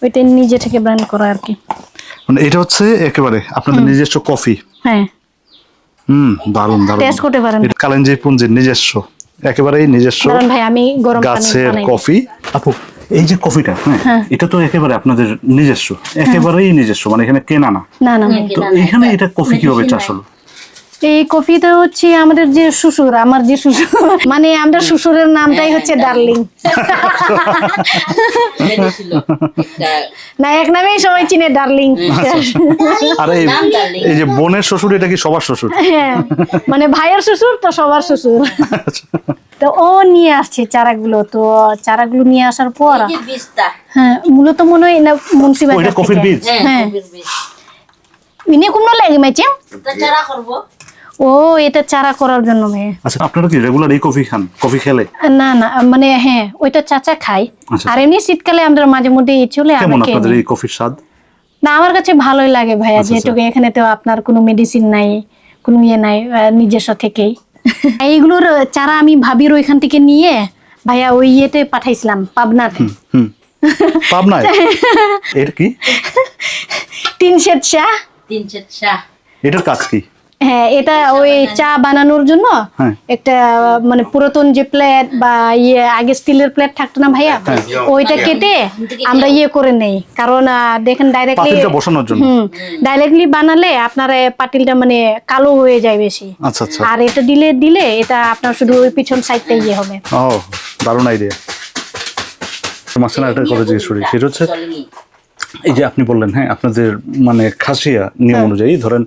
ওইটা নিজে থেকে ব্র্যান্ড করা আর কি। মানে এটা হচ্ছে একেবারে আপনাদের নিজস্ব কফি। হ্যাঁ, দারুণ দারুণ। টেস্ট করতে পারেন। এটা কালেঞ্জি পুঞ্জির নিজস্ব, একেবারেই নিজস্ব কারণ ভাই আমি গরম পানি গাছের বানাই। কফি। আপু এই যে কফিটা, হ্যাঁ এটা তো একেবারে আপনাদের নিজস্ব, একেবারেই নিজস্ব, মানে এখানে কেনা না। না না না। তো এখানে এটা কফি কিভাবে চাষ হলো? এই কফিটা হচ্ছে আমাদের যে শ্বশুর, আমার যে শ্বশুর, মানে আমাদের শ্বশুরের নামটাই হচ্ছে ডার্লিং। না এক নামেই সবাই চিনে ডার্লিং। আর এই যে বোনের শ্বশুর, এটা কি সবার শ্বশুর? হ্যাঁ, মানে ভাইয়ের শ্বশুর তো সবার শ্বশুর। তো ও নিয়ে আসছে চারাগুলো, তো চারাগুলো নিয়ে আসার পর হ্যাঁ মূলত মনে হয় না মুন্সিবাজার ওইটা কফির বীজ। হ্যাঁ ইনি কুমড়ো লাগে মেচে চারা করব। ও এটা চারা করার জন্য ভাই। আচ্ছা আপনারা কি রেগুলার এই কফি খান? কফি খেলে? না না, মানে হ্যাঁ ওইটা চাচা খাই। আর এমনি শীতকালে আমরা মাঝে মধ্যে চলে কেমন আপনাদের এই কফির স্বাদ? না আমার কাছে ভালোই লাগে ভাইয়া, যেহেতু এখানে তো আপনার কোনো মেডিসিন নাই, কোনো ইয়ে নাই, নিজস্ব থেকেই। এইগুলোর চারা আমি ভাবির ওইখান থেকে নিয়ে ভাইয়া ওই ইয়েতে পাঠাইছিলাম পাবনাতে। পাবনায়? এর কি? তিন সেট চা। এটার কাজ কি? হ্যাঁ এটা ওই চা বানানোর জন্য একটা মানে পুরাতন যে প্লেট বা ইয়ে আগে স্টিলের প্লেট থাকতো না ভাইয়া, ওইটা কেটে আমরা ইয়ে করে নেই। কারণ দেখেন ডাইরেক্টলি বসানোর জন্য ডাইরেক্টলি বানালে আপনার পাতিলটা মানে কালো হয়ে যায় বেশি। আচ্ছা আচ্ছা। আর এটা দিলে এটা আপনার শুধু ওই পিছন সাইডটা ইয়ে হবে। ও দারুণ আইডিয়া। মাঝখানে একটা কথা জিজ্ঞেস করি, সেটা হচ্ছে এই যে আপনি বললেন হ্যাঁ আপনাদের মানে খাসিয়া নিয়ম অনুযায়ী ধরেন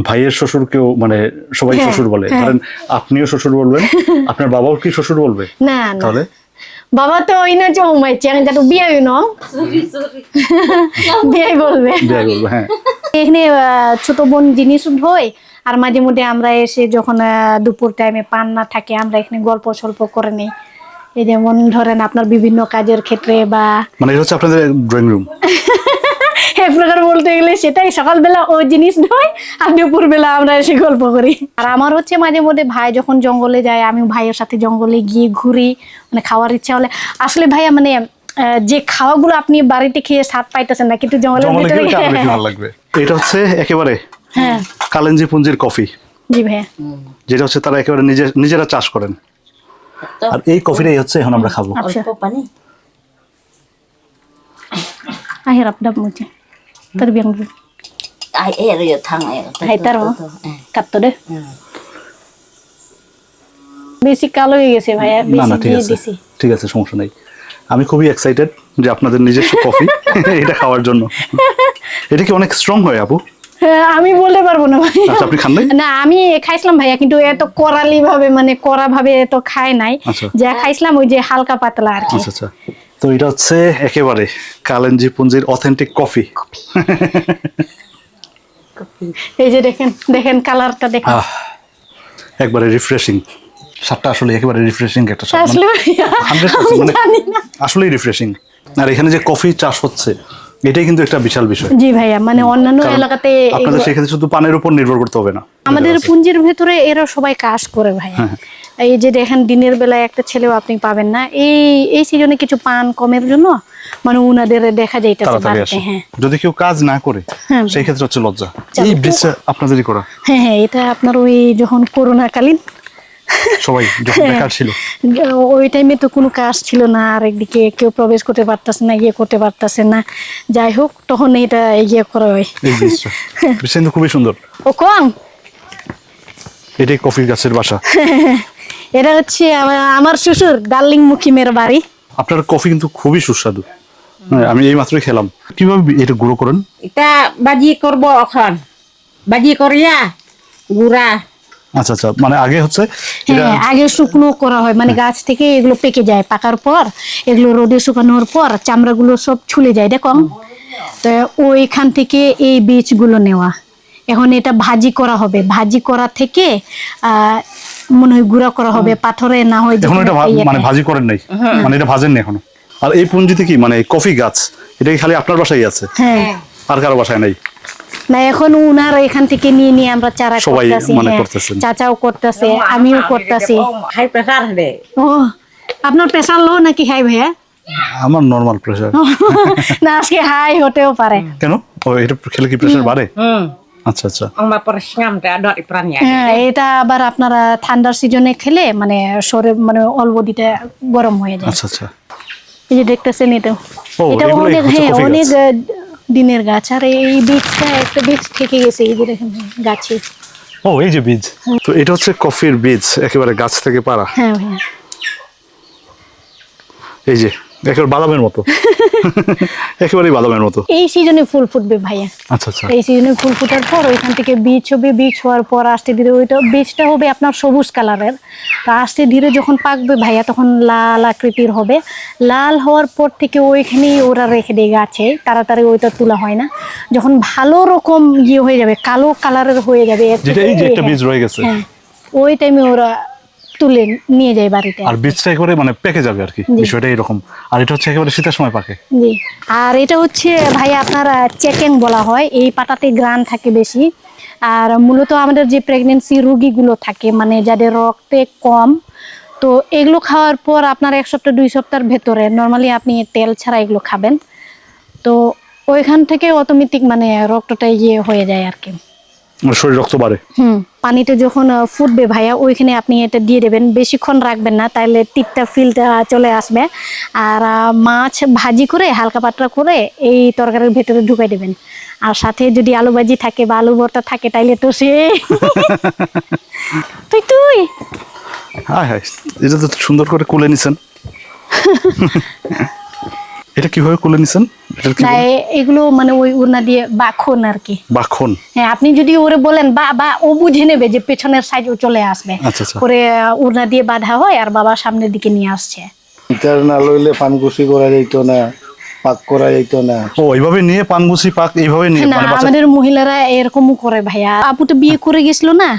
ভাইয়ের শ্বশুরকেও মানে সবাই শ্বশুর বলে, ধরেন আপনিও শ্বশুর বলবেন, আপনার বাবাও কি শ্বশুর বলবে? না না, তাহলে বাবা তো ইনা যে ওমাই চ্যাং যাতে বিয়ে হই না বিয়ে বলবে। বিয়ে বলবে হ্যাঁ। এখানে ছোট বোন জিনিস ধোয়, আর মাঝে মধ্যে আমরা এসে যখন দুপুর টাইমে পান না থাকে আমরা এখানে গল্প সল্প করে নেই। এই যেমন ধরেন আপনার বিভিন্ন কাজের ক্ষেত্রে বা মানে এটা হচ্ছে আপনাদের ড্রয়িং রুম। এক প্রকার বলতে গেলে সেটাই, সকালবেলা ওই জিনিস নয় আর দুপুর বেলা আমরা এসে গল্প করি। আর আমার হচ্ছে মাঝে মধ্যে ভাই যখন জঙ্গলে যায় আমি ভাইয়ের সাথে জঙ্গলে গিয়ে ঘুরি, মানে খাওয়ার ইচ্ছা হলে। আসলে ভাইয়া মানে যে খাওয়াগুলো আপনি বাড়িতে খেয়ে স্বাদ পাইতেছেন না, কিন্তু জঙ্গলের ভিতরে ভালো লাগবে। এটা হচ্ছে একেবারে কালেঞ্জি পুঞ্জির কফি। জি ভাইয়া, যেটা হচ্ছে তারা একেবারে নিজেরা চাষ করেন। আর এই কফিটাই হচ্ছে এখন আমরা খাবো। আহের আপডাপ মুঝে তোর বিয়াং Ai er yo thang er. Hai taro কাটতো দে। বেশি কালো হয়ে গেছে ভাইয়া, না না বেশি ঠিক দিয়ে আছে দিছি। ঠিক আছে, সমস্যা নাই। আমি খুবই এক্সাইটেড যে আপনাদের নিজস্ব কফি এটা খাওয়ার জন্য। এটা কি অনেক স্ট্রং হয় আপু? আমি বলতে পারবো না ভাই। আচ্ছা আপনি খান নাই? না আমি খাইছিলাম ভাইয়া, কিন্তু এত করালি ভাবে মানে কড়া ভাবে এত খাই নাই। যা খাইছিলাম ওই যে হালকা পাতলা আর কি। আচ্ছা আচ্ছা। তো এটা হচ্ছে একেবারে কালেঞ্জি পুঞ্জির অথেন্টিক কফি। এই যে দেখেন কালারটা দেখেন, একবারে রিফ্রেশিং। স্বাদটা আসলে একেবারে রিফ্রেশিং একটা স্বাদ। আসলে ভাইয়া 100% মানে আসলেই রিফ্রেশিং। আর এখানে যে কফি চাষ হচ্ছে এটাই কিন্তু একটা বিশাল বিষয়। জি ভাইয়া, মানে অন্যান্য এলাকাতে আপনাদের সেখানে শুধু পানের উপর নির্ভর করতে হবে না, আমাদের পুঞ্জির ভেতরে এরা সবাই কাজ করে ভাইয়া। এই যে দেখেন দিনের বেলায় একটা ছেলেও আপনি পাবেন না, এই সিজনে কিছু পান কমের জন্য মানে উনাদের দেখা যাইতেছে বাড়তে। হ্যাঁ যদি কেউ কাজ না করে সেই ক্ষেত্রে হচ্ছে লজ্জা। এই ব্রিজটা আপনাদেরই করা? হ্যাঁ এটা আপনার ওই যখন করোনা কালীন সবাই যখন বেকার ছিল ওই টাইমে তো কোনো কাজ ছিল না, আর একদিকে কেউ প্রবেশ করতে পারতেছে না, ইয়ে করতে পারতেছে না, যাই হোক তখন এটা ইয়ে করা হয়। এই ব্রিজটা কিন্তু খুবই সুন্দর। ও কম এটাই কফি গাছের বাসা। এটা হচ্ছে আমার শ্বশুর ডার্লিং মুখিমের বাড়ি। আপনার কফি কিন্তু খুবই সুস্বাদু, আমি এই মাত্রই খেলাম। কিভাবে এটা গুঁড়ো করেন? এটা বাজি করব এখন, বাজি করিয়া গুড়া। আচ্ছা আচ্ছা, মানে আগে হচ্ছে হ্যাঁ আগে শুকনো করা হয়, মানে গাছ থেকে এগুলো পেকে যায়, পাকার পর এগুলো রোদে শুকানোর পর চামড়াগুলো সব ছুলে যায় দেখো, তো ওইখান থেকে এই বীজগুলো নেওয়া। এখন এটা ভাজি করা হবে, ভাজি করা থেকে মনে হয় গুঁড়া করা হবে পাথরে, না হয় এখন এটা মানে ভাজি করেন নাই, মানে এটা ভাজেন না এখনো। আর এই পুঞ্জিতে কি মানে কফি গাছ এটা কি খালি আপনার বাসায় আছে? হ্যাঁ আর কারো বাসায় নাই? না এখন উনার এখান থেকে নিয়ে আমরা চারা করতেছি, চাচাও করতেছে, আমিও করতেছি। হাই প্রেসার হবে। ও আপনার প্রেসার লো নাকি হাই ভাইয়া? আমার নর্মাল প্রেশার। না আজকে হাই হতেও পারে। কেন? ও এটা খেলে কি প্রেশার বাড়ে? আচ্ছা আচ্ছা। আমার পরে সিঙ্গামটা ডর প্রাণী হ্যাঁ, এটা আবার আপনারা ঠান্ডার সিজনে খেলে মানে শরীর মানে অল্প দিতে গরম হয়ে যায়। আচ্ছা আচ্ছা। এই যে দেখতেছেন এটা, ও, এটা এগুলোই অনেক হচ্ছে হ্যাঁ কফি গাছ। অনেক দিনের গাছ। আর এই বীজটা একটা বীজ থেকে গেছে এই যে দেখেন গাছে। ও এই যে বীজ, তো এটা হচ্ছে কফির বীজ একেবারে গাছ থেকে পাড়া। হ্যাঁ ভাইয়া, এই যে একেবারে বাদামের মতো। একেবারেই বাদামের মতো। এই সিজনে ফুল ফুটবে ভাইয়া। আচ্ছা আচ্ছা। এই সিজনে ফুল ফোটার পর ওইখান থেকে বীজ হবে, বীজ হওয়ার পর আস্তে ধীরে ওইটা বীজটা হবে আপনার সবুজ কালারের। তো আস্তে ধীরে যখন পাকবে ভাইয়া তখন লাল আকৃতির হবে। লাল হওয়ার পর থেকে ওইখানেই ওরা রেখে দেয় গাছে, তাড়াতাড়ি ওইটা তোলা হয় না। যখন ভালো রকম ইয়ে হয়ে যাবে, কালো কালারের হয়ে যাবে, যেটা এই যে একটা বীজ রয়ে গেছে, হ্যাঁ, ওই টাইমে ওরা তুলে নিয়ে যায় বাড়িতে। আর বীজটা একেবারে মানে পেকে যাবে আর কি, বিষয়টা এরকম। আর এটা হচ্ছে একেবারে শীতের সময় পাকে। জি, আর এটা হচ্ছে ভাই আপনার চেকেন বলা হয়। এই পাতাতে গ্রান থাকে বেশি। আর মূলত আমাদের যে প্রেগনেন্সি রোগীগুলো থাকে মানে যাদের রক্তে কম, তো এগুলো খাওয়ার পর আপনার 1 সপ্তাহ 2 সপ্তাহের ভেতরে নর্মালি আপনি তেল ছাড়া এগুলো খাবেন, তো ওইখান থেকে অটোমেটিক মানে রক্তটা ইয়ে হয়ে যায় আর কি। শরীর রক্ত বাড়ে। পানিতে যখন ফুটবে ভাইয়া ওইখানে আপনি এটা দিয়ে দেবেন, বেশিক্ষণ রাখবেন না, তাইলে তিতটা ফিলটা চলে আসবে। আর মাছ ভাজি করে হালকা পাতলা করে এই তরকারির ভেতরে ঢুকাই দেবেন। আর সাথে যদি আলু ভাজি থাকে বা আলু ভর্তা থাকে তাইলে তো সে তুই হ্যাঁ হ্যাঁ, এটা তো সুন্দর করে কুলে নিছেন। এটা কিভাবে কুলে নিছেন? এটা কি না, এগুলো মানে ওই উড়না দিয়ে বাখন আর কি। বাখন? হ্যাঁ, আপনি যদি ওরে বলেন বা ও বুঝে নেবে যে পেছনের সাইড ও চলে আসবে। আচ্ছা আচ্ছা। পরে উড়না দিয়ে বাঁধা হয় আর বাবা সামনের দিকে নিয়ে আসছে। ইটার না লইলে পানকুশি করা যাইতো না, পাক করা যাইতো না। ও এইভাবে নিয়ে পানগুছি পাক এইভাবে নিয়ে না, মানে বাচ্চা। আমাদের মহিলারা এরকমও করে ভাইয়া। আপু তো বিয়ে করে গেছিল না,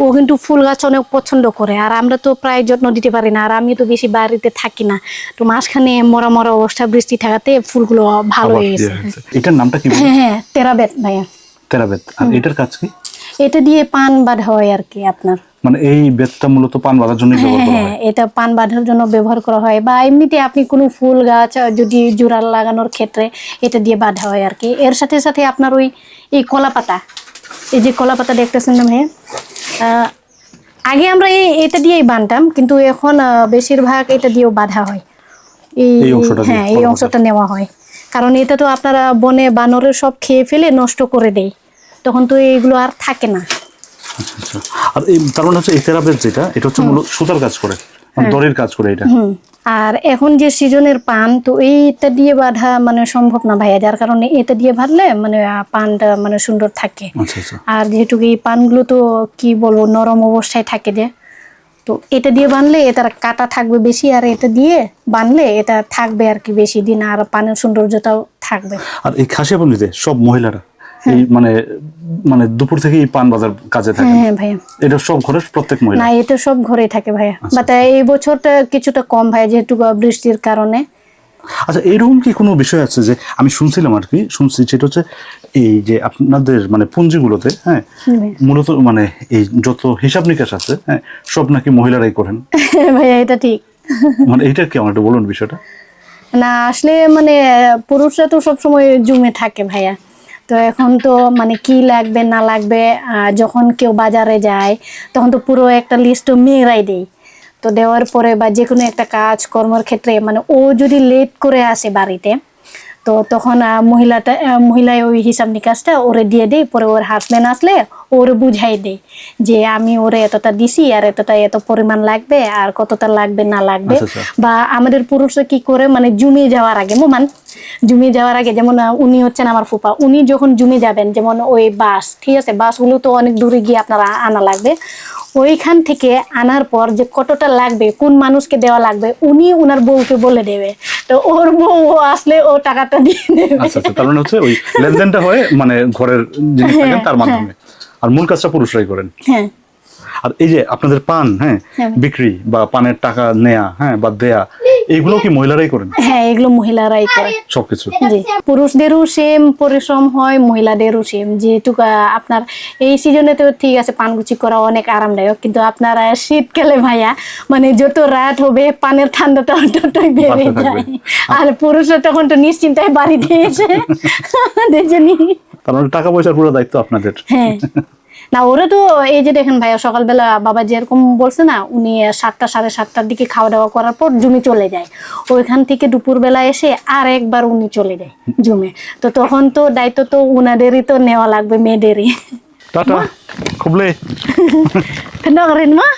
ও কিন্তু ফুল গাছ অনেক পছন্দ করে। আর আমরা তো প্রায় যত্ন দিতে পারি না, আর আমি তো বেশি বাড়িতে থাকি না, তো মাঝখানে মরা মরা অবস্থা, বৃষ্টি থাকাতে ফুলগুলো ভালো আবার হয়ে ইয়ে গেছে। হয়েছে। এটার নামটা কি? হ্যাঁ হ্যাঁ, তেরাবেত ভাইয়া। তেরাবেত। আর এটার কাজ কি? এটা দিয়ে পান বাঁধা হয় আর কি আপনার। মানে এই বেতটা মূলত পান বাঁধার জন্য ব্যবহার করা হ্যাঁ, হয়। এটা পান বাঁধার জন্য ব্যবহার করা হয়, বা এমনিতে আপনি কোনো ফুল গাছ যদি জোড়া লাগানোর ক্ষেত্রে এটা দিয়ে বাঁধা হয় আর কি। এর সাথে সাথে আপনার ওই এই কলা পাতা, এই যে কলা পাতা দেখতেছেন না ভাইয়া, আগে আমরা এটা দিয়েই বাঁধতাম, কিন্তু এখন বেশিরভাগ এটা দিয়েও বাঁধা হয়। এই অংশটা দিয়ে, হ্যাঁ, এই কলা অংশটা নেওয়া হয়, কারণ এটা তো আপনারা বনে বানরের সব খেয়ে ফেলে নষ্ট করে দেয়, তখন তো এইগুলো আর থাকে না। আচ্ছা আচ্ছা। আর এই তার মানে হচ্ছে এই তেরাবেত যেটা, এটা হচ্ছে মূলত সুতার কাজ করে, মানে দড়ির কাজ করে এটা। আর এখন যে সিজনের পান, তো এইটা দিয়ে বাঁধা মানে সম্ভব না ভাইয়া, যার কারণে এটা দিয়ে বাঁধলে মানে পানটা মানে সুন্দর থাকে। আচ্ছা আচ্ছা। আর যেহেতু এই পানগুলো তো কি বলবো নরম অবস্থায় থাকে যে, তো এটা দিয়ে বাঁধলে এটার কাটা থাকবে বেশি, আর এটা দিয়ে বাঁধলে এটা থাকবে আর কি বেশি দিন, আর পানের সৌন্দর্যটাও থাকবে। আর এই খাসিয়াবন্দিতে সব মহিলারা এই মানে মানে দুপুর থেকে এই পান বাজার কাজে থাকে? হ্যাঁ ভাইয়া, এটা সব ঘরের প্রত্যেক মহিলা? না এটা সব ঘরে থাকে ভাইয়া, বাট এই বছরটা কিছুটা কম ভাইয়া যেহেতু বৃষ্টির কারণে। আচ্ছা, এরকম কি কোনো বিষয় আছে যে আমি শুনছিলাম আর কি, শুনছি সেটা হচ্ছে এই যে আপনাদের মানে পুঞ্জিগুলোতে, হ্যাঁ, মূলত মানে এই যত হিসাব নিকাশ আছে, হ্যাঁ, সব নাকি মহিলারাই করেন? ভাইয়া এটা ঠিক মানে এইটা কি আমার একটু বলুন বিষয়টা। না, আসলে মানে পুরুষরা তো সবসময় জমে থাকে ভাইয়া। তো এখন তো মানে কি লাগবে না লাগবে, যখন কেউ বাজারে যায় তখন তো পুরো একটা লিস্ট মেয়েরাই দেয়। তো দেওয়ার পরে বা যে কোনো একটা কাজ কর্মের ক্ষেত্রে মানে ও যদি লেট করে আসে বাড়িতে, তো তখন মহিলায় ওই হিসাব নিকাশটা ওরে দিয়ে দেয়। পরে ওর হাজবেন্ড আসলে ওরে বুঝাই দেয় যে আমি ওরে এতটা দিছি আর এতটা এত পরিমাণ লাগবে আর কতটা লাগবে না লাগবে। আচ্ছা, আচ্ছা। বা আমাদের পুরুষরা কি করে মানে জমি যাওয়ার আগে জমি যাওয়ার আগে, যেমন উনি হচ্ছেন আমার ফুপা, উনি যখন জমি যাবেন, যেমন ওই বাস, ঠিক আছে, বাসগুলো তো অনেক দূরে গিয়ে আপনারা আনা লাগবে, ওইখান থেকে আনার পর যে কতটা লাগবে, কোন মানুষকে দেওয়া লাগবে, উনি ওনার বউকে বলে দেবে। তো ওর বউ আসলে ও টাকাটা দিয়ে দেবে। আচ্ছা আচ্ছা, তার মানে হচ্ছে ওই লেনদেনটা হয় মানে ঘরের যিনি থাকেন তার মাধ্যমে, আর মূল কাজটা পুরুষরাই করেন। হ্যাঁ, আর এই যে আপনাদের পান, হ্যাঁ, হ্যাঁ। বিক্রি বা পানের টাকা নেয়া, হ্যাঁ, বা দেয়া, এইগুলো কি মহিলারাই করেন হ্যাঁ, এগুলো মহিলারাই করে। সবকিছু? জি, পুরুষদেরও সেম পরিশ্রম হয়, মহিলাদেরও সেম। যেহেতু আপনার এই সিজনে তো ঠিক আছে পানগুচি করা অনেক আরামদায়ক, কিন্তু আপনারা শীতকালে ভাইয়া মানে যত রাত হবে পানের ঠান্ডাটা ততই বেড়ে বাড়তে থাকবে। যায়। আর পুরুষরা তখন তো নিশ্চিন্তায় বাড়িতে এসে দেখছেনি। তার মানে টাকা পয়সার পুরো দায়িত্ব আপনাদের। হ্যাঁ, না ওরা তো এই যে দেখেন ভাইয়া সকালবেলা বাবা যেরকম বলছে না, উনি 7টা 7:30টার দিকে খাওয়া দাওয়া করার পর জমি চলে যায়। ওইখান থেকে দুপুরবেলা এসে আর একবার উনি চলে যায় জমে। তো তখন তো দায়িত্ব তো উনাদেরই তো নেওয়া লাগবে, মেয়েদেরই। টাটা, খুবলে। Kenapa Rin mah?